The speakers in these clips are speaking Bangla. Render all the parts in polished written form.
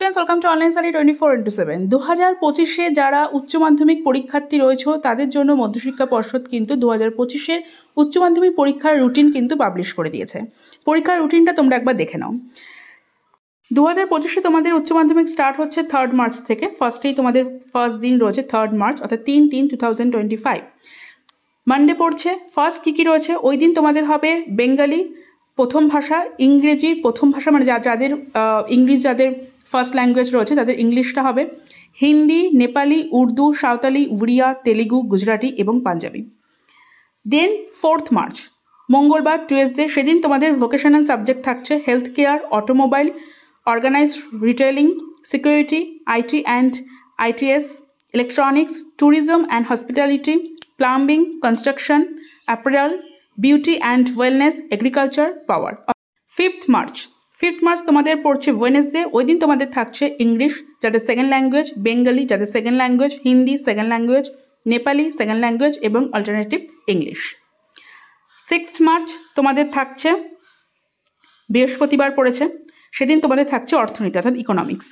Friends, welcome to online study 24/7। 2025-এ যারা উচ্চ মাধ্যমিক পরীক্ষার্থী রয়েছে তাদের জন্য মধ্যশিক্ষা পর্ষদ কিন্তু 2025-এর উচ্চ মাধ্যমিক পরীক্ষার রুটিন কিন্তু পাবলিশ করে দিয়েছে। পরীক্ষার রুটিনটা তোমরা একবার দেখে নাও। 2025-এ তোমাদের উচ্চ মাধ্যমিক স্টার্ট হচ্ছে 3 মার্চ থেকে। তোমাদের ফার্স্ট দিন রয়েছে 3 মার্চ, অর্থাৎ 3/3/2025। মানডে পড়ছে। ফার্স্ট কী রয়েছে ওই দিন তোমাদের হবে বেঙ্গলি প্রথম ভাষা, ইংরেজি প্রথম ভাষা, মানে যাদের ইংলিশ যাদের ফার্স্ট ল্যাঙ্গুয়েজ রয়েছে তাদের ইংলিশটা হবে, হিন্দি, নেপালি, উর্দু, সাঁওতালি, উড়িয়া, তেলেগু, গুজরাটি এবং পাঞ্জাবি। দেন 4 মার্চ মঙ্গলবার, টুয়েসডে, সেদিন তোমাদের ভোকেশনাল সাবজেক্ট থাকছে health care, automobile, organised retailing, security, IT and ITS, electronics, tourism and hospitality, plumbing, construction, apparel, beauty and wellness, agriculture, power. 5 March তোমাদের পড়ছে ওয়েনেসডে। ওই দিন তোমাদের থাকছে ইংলিশ যাদের সেকেন্ড ল্যাঙ্গুয়েজ, বেঙ্গলি যাদের second language, Hindi second language, Nepali second language এবং অল্টারনেটিভ ইংলিশ। 6 মার্চ তোমাদের থাকছে বৃহস্পতিবার পড়েছে, সেদিন তোমাদের থাকছে অর্থনীতি অর্থাৎ ইকোনমিক্স।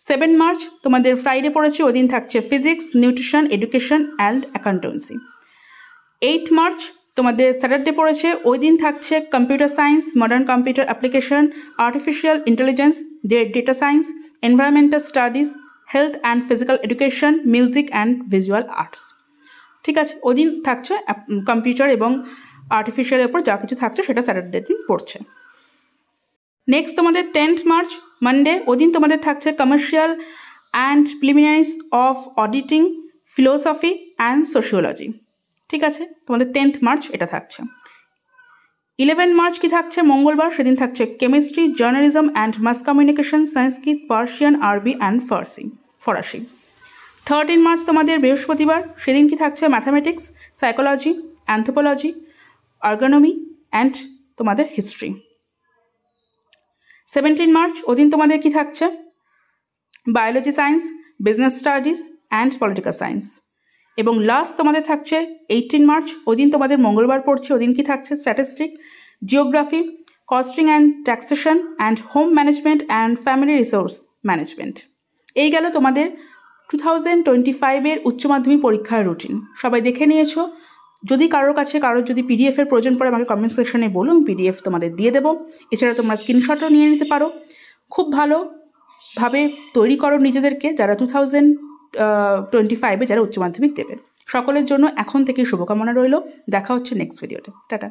7 মার্চ তোমাদের ফ্রাইডে পড়েছে, ওই দিন থাকছে physics, nutrition, education and accountancy. 8 March তোমাদের স্যাটারডে পড়েছে, ওই দিন থাকছে computer science, modern computer application, artificial intelligence, data science, environmental studies, health and physical education, music and visual arts. ঠিক আছে, ওই দিন থাকছে কম্পিউটার এবং আর্টিফিশিয়ালের উপর যা কিছু থাকছে সেটা স্যাটারডে দিন পড়ছে। নেক্সট তোমাদের 10 মার্চ মানডে, ওই দিন তোমাদের থাকছে commercial and preliminaries of auditing, philosophy and sociology. ঠিক আছে, তোমাদের 10 মার্চ এটা থাকছে। 11 মার্চ কি থাকছে মঙ্গলবার, সেদিন থাকছে chemistry, journalism and mass communication, Sanskrit, Persian, আরবি অ্যান্ড ফরাসি। 13 মার্চ তোমাদের বৃহস্পতিবার, সেদিন কি থাকছে ম্যাথামেটিক্স, সাইকোলজি, অ্যানথ্রোপোলজি, আর্গোনমি অ্যান্ড তোমাদের হিস্ট্রি। 17 মার্চ ওদিন তোমাদের কি থাকছে biology science, business studies and political science. এবং লাস্ট তোমাদের থাকছে 18 মার্চ, ওই দিন তোমাদের মঙ্গলবার পড়ছে, ওদিন কি থাকছে statistic, geography, costing and taxation and home management and family resource management. এই গেল তোমাদের 2025-এর উচ্চ মাধ্যমিক পরীক্ষার রুটিন। সবাই দেখে নিয়েছো। যদি কারোর যদি পিডিএফের প্রয়োজন পড়ে আমাকে কমেন্ট সেকশনে বলুন, পিডিএফ তোমাদের দিয়ে দেবো। এছাড়া তোমরা স্ক্রিনশটও নিয়ে নিতে পারো। খুব ভালোভাবে তৈরি করো নিজেদেরকে যারা 2025-এ যারা উচ্চ মাধ্যমিক দেবে। সকলের জন্য এখন থেকে শুভকামনা রইল। দেখা হচ্ছে নেক্সট ভিডিওতে। টাটা।